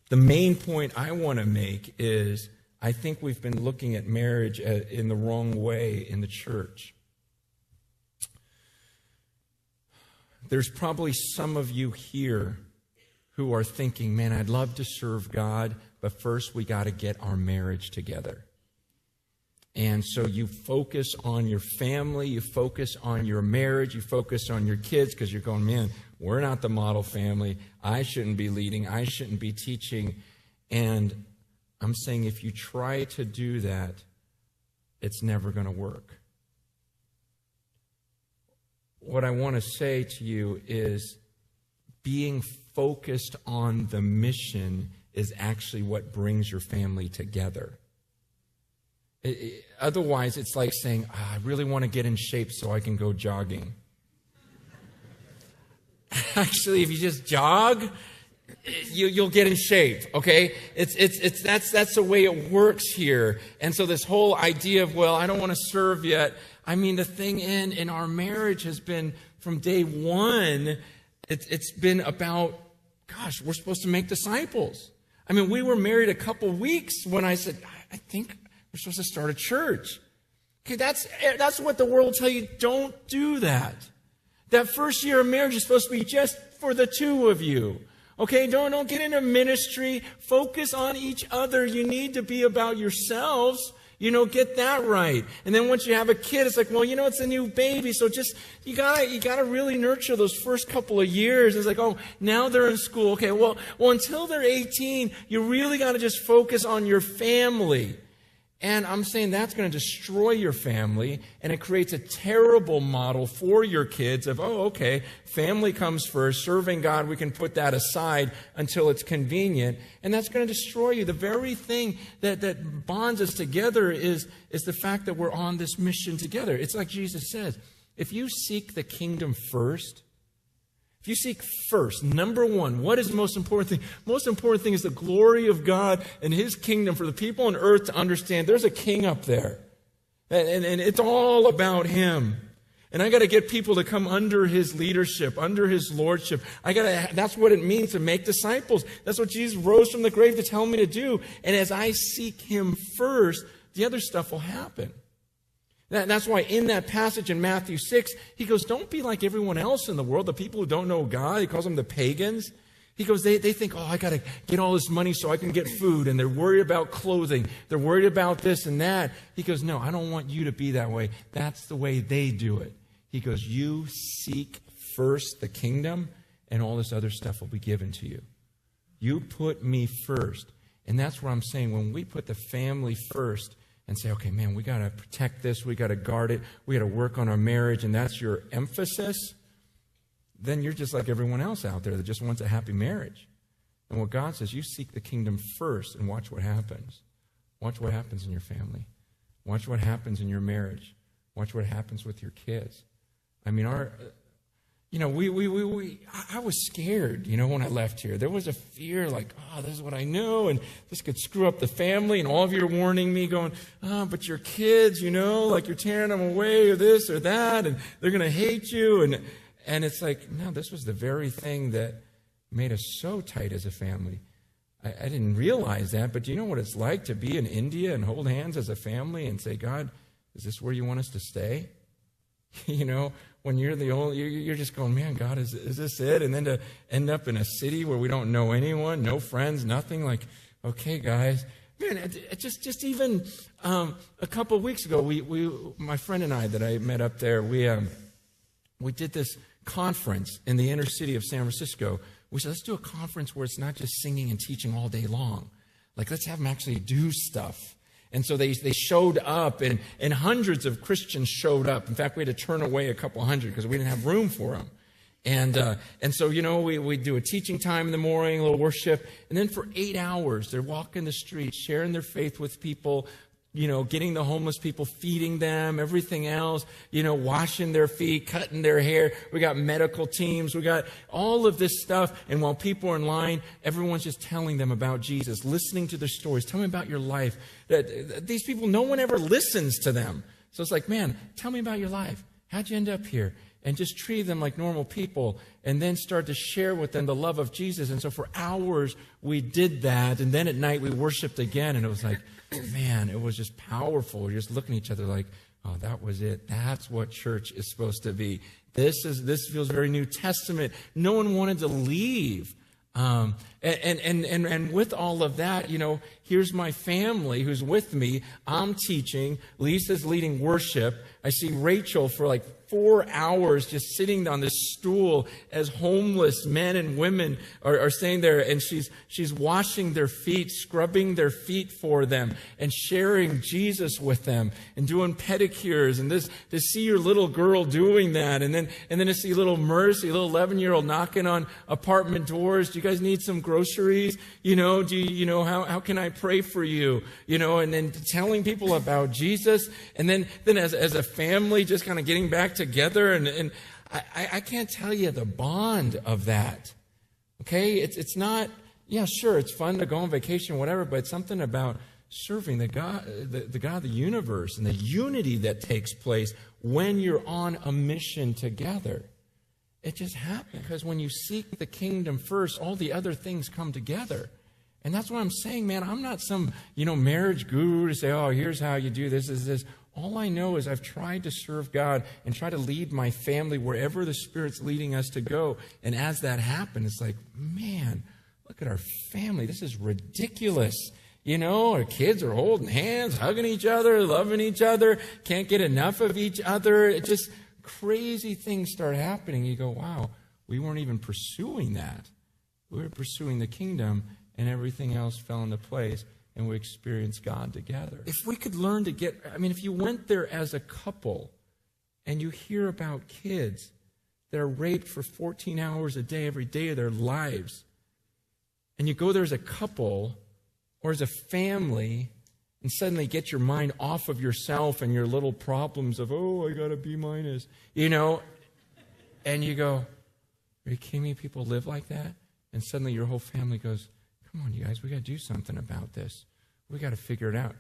The main point I want to make is I think we've been looking at marriage in the wrong way in the church. There's probably some of you here who are thinking, man, I'd love to serve God, but first we got to get our marriage together. And so you focus on your family, you focus on your marriage, you focus on your kids because you're going, man, we're not the model family. I shouldn't be leading. I shouldn't be teaching. And I'm saying if you try to do that, it's never going to work. What I want to say to you is being focused on the mission is actually what brings your family together. Otherwise, it's like saying, I really want to get in shape so I can go jogging. Actually, if you just jog, you'll get in shape, okay? That's the way it works here. And so this whole idea of, well, I don't want to serve yet. I mean, the thing in our marriage has been from day one, it's been about, gosh, we're supposed to make disciples. I mean, we were married a couple weeks when I said, I think we're supposed to start a church. Okay, that's what the world will tell you. Don't do that. That first year of marriage is supposed to be just for the two of you. Okay, don't get into ministry. Focus on each other. You need to be about yourselves. Get that right. And then once you have a kid, it's like, well, it's a new baby. So just, you gotta really nurture those first couple of years. It's like, oh, now they're in school. Okay, well, until they're 18, you really gotta just focus on your family. And I'm saying that's going to destroy your family, and it creates a terrible model for your kids of, oh, okay, family comes first, serving God, we can put that aside until it's convenient, and that's going to destroy you. The very thing that bonds us together is the fact that we're on this mission together. It's like Jesus says, if you seek the kingdom first, if you seek first, number one, what is the most important thing? Most important thing is the glory of God and His kingdom for the people on earth to understand there's a king up there. And it's all about Him. And I got to get people to come under His leadership, under His lordship. That's what it means to make disciples. That's what Jesus rose from the grave to tell me to do. And as I seek Him first, the other stuff will happen. That's why in that passage in Matthew 6, He goes, don't be like everyone else in the world, the people who don't know God. He calls them the pagans. He goes, they think, oh, I got to get all this money so I can get food. And they're worried about clothing. They're worried about this and that. He goes, no, I don't want you to be that way. That's the way they do it. He goes, you seek first the kingdom and all this other stuff will be given to you. You put me first. And that's what I'm saying. When we put the family first, and say, okay, man, we got to protect this, we got to guard it, we got to work on our marriage, and that's your emphasis, then you're just like everyone else out there that just wants a happy marriage. And what God says, you seek the kingdom first and watch what happens. Watch what happens in your family. Watch what happens in your marriage. Watch what happens with your kids. I mean, I was scared, when I left here. There was a fear like, oh, this is what I know, and this could screw up the family, and all of you are warning me going, oh, but your kids, like you're tearing them away or this or that, and they're going to hate you. And it's like, no, this was the very thing that made us so tight as a family. I didn't realize that, but do you know what it's like to be in India and hold hands as a family and say, God, is this where you want us to stay? When you're you're just going, man, God, is this it? And then to end up in a city where we don't know anyone, no friends, nothing, like, okay, guys. Man, just even a couple of weeks ago, my friend and I that I met up there, we did this conference in the inner city of San Francisco. We said, let's do a conference where it's not just singing and teaching all day long. Like, let's have them actually do stuff. And so they showed up, and hundreds of Christians showed up. In fact, we had to turn away a couple hundred because we didn't have room for them. And so, we do a teaching time in the morning, a little worship, and then for 8 hours, they're walking the streets, sharing their faith with people, getting the homeless people, feeding them, everything else, washing their feet, cutting their hair. We got medical teams. We got all of this stuff. And while people are in line, everyone's just telling them about Jesus, listening to their stories. Tell me about your life. These people, no one ever listens to them. So it's like, man, tell me about your life. How'd you end up here? and just treat them like normal people, and then start to share with them the love of Jesus. And so for hours we did that, and then at night we worshiped again, and it was like, man, it was just powerful. We're just looking at each other like, oh, that was it. That's what church is supposed to be. This feels very New Testament. No one wanted to leave. And with all of that, here's my family who's with me. I'm teaching. Lisa's leading worship. I see Rachel for like 4 hours just sitting on this stool as homeless men and women are staying there, and she's washing their feet, scrubbing their feet for them, and sharing Jesus with them, and doing pedicures. And this, to see your little girl doing that, and then to see little Mercy, little 11-year-old knocking on apartment doors. Do you guys need some groceries? How can I pray for you? And then telling people about Jesus, and then as a family just kind of getting back together, and I can't tell you the bond of that. Okay, it's not, yeah, sure, it's fun to go on vacation, whatever, but it's something about serving the God of the universe, and the unity that takes place when you're on a mission together. It just happens because when you seek the kingdom first, all the other things come together. And that's what I'm saying, man. I'm not some, marriage guru to say, oh, here's how you do this. All I know is I've tried to serve God and try to lead my family wherever the Spirit's leading us to go. And as that happens, it's like, man, look at our family. This is ridiculous. Our kids are holding hands, hugging each other, loving each other, can't get enough of each other. It just, crazy things start happening. You go, wow, we weren't even pursuing that. We were pursuing the kingdom, and everything else fell into place, and we experienced God together. If we could learn to if you went there as a couple, and you hear about kids that are raped for 14 hours a day, every day of their lives, and you go there as a couple, or as a family, and suddenly get your mind off of yourself and your little problems of, oh, I got a B-, and you go, are you kidding me? People live like that? And suddenly your whole family goes, come on, you guys, we got to do something about this. We got to figure it out.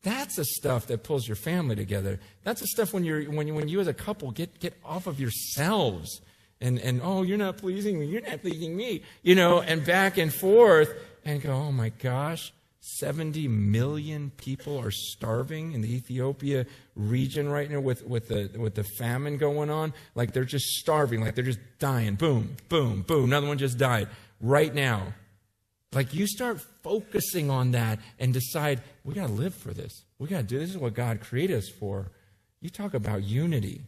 That's the stuff that pulls your family together. That's the stuff when you as a couple get off of yourselves and oh, you're not pleasing me, you're not pleasing me, and back and forth, and go, oh my gosh, 70 million people are starving in the Ethiopia region right now with the famine going on. Like they're just starving, like they're just dying. Boom, boom, boom. Another one just died right now. Like you start focusing on that and decide, we got to live for this. We got to do this. This is what God created us for. You talk about unity.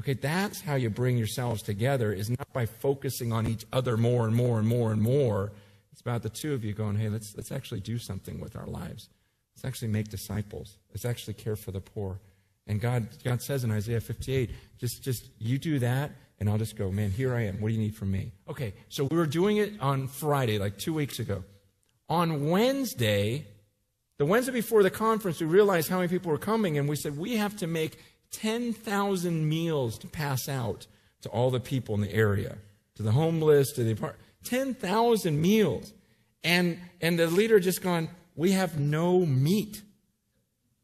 Okay, that's how you bring yourselves together, is not by focusing on each other more and more and more and more. It's about the two of you going, hey, let's actually do something with our lives. Let's actually make disciples. Let's actually care for the poor. And God says in Isaiah 58, just you do that, and I'll just go, man, here I am. What do you need from me? Okay, so we were doing it on Friday, like 2 weeks ago. On Wednesday, the Wednesday before the conference, we realized how many people were coming, and we said, we have to make 10,000 meals to pass out to all the people in the area, to the homeless, to the apartment. 10,000 meals. And the leader just gone, we have no meat.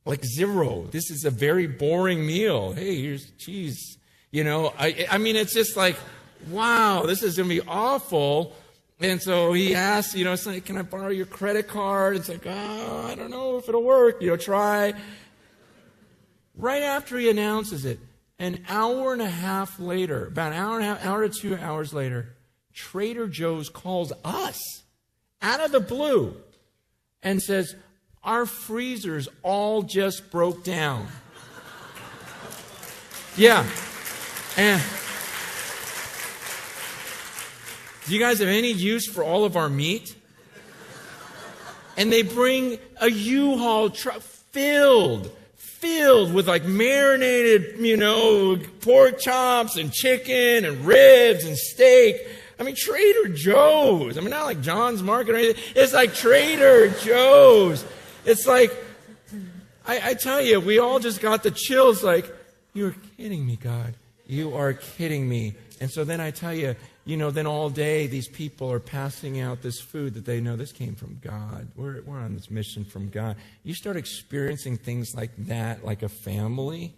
Like zero. This is a very boring meal. Hey, here's cheese. It's just like, wow, this is going to be awful. And so he asked, it's like, can I borrow your credit card? It's like, oh, I don't know if it'll work. Try. Right after he announces it, an hour and a half later, about an hour to 2 hours later, Trader Joe's calls us out of the blue and says, our freezers all just broke down. Yeah. And do you guys have any use for all of our meat? And they bring a U-Haul truck filled with like marinated, pork chops and chicken and ribs and steak. Trader Joe's. Not like John's Market or anything. It's like Trader Joe's. It's like, I tell you, we all just got the chills like, you're kidding me, God. You are kidding me. And so then I tell you, then all day these people are passing out this food that they know this came from God. We're on this mission from God. You start experiencing things like that, like a family,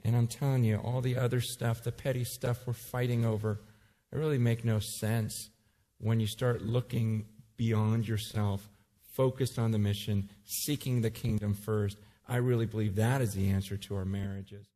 And I'm telling you, all the other stuff, the petty stuff we're fighting over, it really make no sense when you start looking beyond yourself, focused on the mission, seeking the kingdom first. I really believe that is the answer to our marriages.